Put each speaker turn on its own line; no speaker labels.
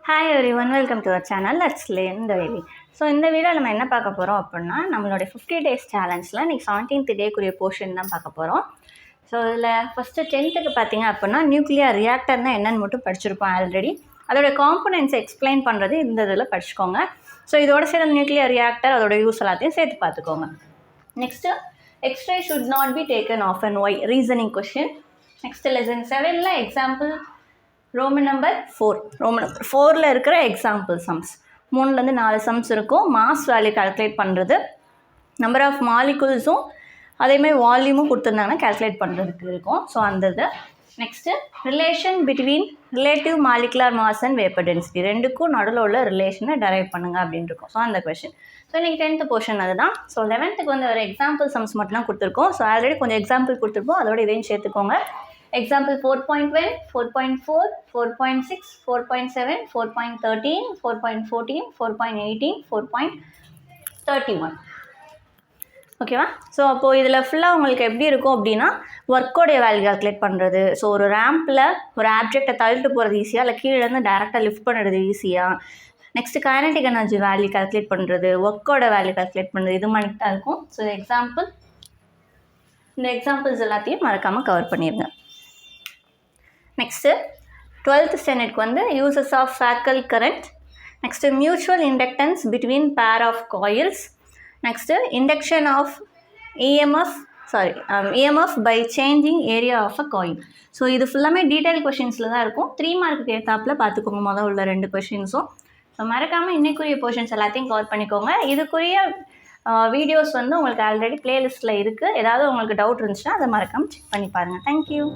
Hi everyone, welcome to our channel let's learn daily. So இந்த video நம்ம என்ன பார்க்க போகிறோம் அப்படின்னா, நம்மளுடைய 50 days சேலஞ்சில் இன்றைக்கி 17th டேக்குரிய போர்ஷன் தான் பார்க்க போகிறோம். ஸோ இதில் ஃபஸ்ட்டு 10th பார்த்தீங்க அப்படின்னா நியூக்ளியர் ரியாக்டர்னால் என்னென்னு மட்டும் படிச்சிருப்போம் ஆல்ரெடி. அதோடய காம்பனன்ட்ஸை எக்ஸ்பிளைன் பண்ணுறது இந்த இதில் படிச்சுக்கோங்க. ஸோ இதோட சேர்ந்த நியூக்ளியர் ரியாக்டர் அதோட யூஸ் எல்லாத்தையும் சேர்த்து பார்த்துக்கோங்க. Next X ray should not be taken off and why reasoning question. Next lesson 7ல் எக்ஸாம்பிள் ரோமன் நம்பர் 4 இருக்கிற எக்ஸாம்பிள் சம்ஸ் 3லேருந்து 4 சம்ஸ் இருக்கும். மாஸ் வேல்யூ கால்குலேட் பண்ணுறது, நம்பர் ஆஃப் மாலிகுல்ஸும் அதேமாதிரி வால்யூமும் கொடுத்துருந்தாங்கன்னா கால்குலேட் பண்ணுறதுக்கு இருக்கும். ஸோ அந்த இது. Next relation between relative molecular mass and vapour density ரெண்டுக்கும் நடுவில் உள்ள ரிலேஷனை டெரைவ் பண்ணுங்கள் அப்படின்னு இருக்கும். ஸோ அந்த கொஷின். ஸோ இன்றைக்கி 10th போர்ஷன் அதுதான். ஸோ 11th வந்து ஒரு எக்ஸாம்பிள் சம்ஸ் மட்டும் தான் கொடுத்துருக்கோம். ஸோ ஆல்ரெடி கொஞ்சம் எக்ஸாம்பிள் கொடுத்துருப்போம், அதோட இதையும் சேர்த்துக்கோங்க. Example 4.1, 4.4, 4.6, 4.7, 4.13, 4.14, 4.18, 4.31. ஓகேவா? ஸோ அப்போது இதில் ஃபுல்லாக உங்களுக்கு எப்படி இருக்கும் அப்படின்னா, ஒர்க்கோடைய வேல்யூ கால்குலேட் பண்ணுறது. ஸோ ஒரு ரேம்பில் ஒரு ஆப்ஜெக்டை தள்ளிட்டு போகிறது ஈஸியாக, இல்லை கீழேருந்து டேரெக்டாக லிஃப்ட் பண்ணுறது ஈஸியாக. Next kinetic energy value calculate பண்ணுறது, ஒர்க்கோட வேல்யூ கால்குலேட் பண்ணுறது, இது மாதிரி தான் இருக்கும். ஸோ இந்த எக்ஸாம்பிள்ஸ் எல்லாத்தையும் மறக்காமல் கவர் பண்ணிடுங்க. நெக்ஸ்ட்டு 12th ஸ்டாண்டர்ட்க்கு வந்து uses of Foucault current. Next mutual inductance between pair of coils. Next induction of EMF by changing area of a coil. So இது ஃபுல்லாமே டீட்டெயில் கொஷின்ஸில் தான் இருக்கும். 3 மார்க்குக்கு ஏற்றாப்பில் பார்த்துக்கோங்க மொதல் உள்ள 2 கொஷின்ஸும். ஸோ மறக்காமல் இன்னைக்குரிய போர்ஷன்ஸ் எல்லாத்தையும் கவர் பண்ணிக்கோங்க. இதுக்குரிய வீடியோஸ் வந்து உங்களுக்கு ஆல்ரெடி ப்ளேலிஸ்ட்டில் இருக்குது. ஏதாவது உங்களுக்கு டவுட் இருந்துச்சுன்னா அதை மறக்காமல் செக் பண்ணி பாருங்கள். தேங்க்யூ.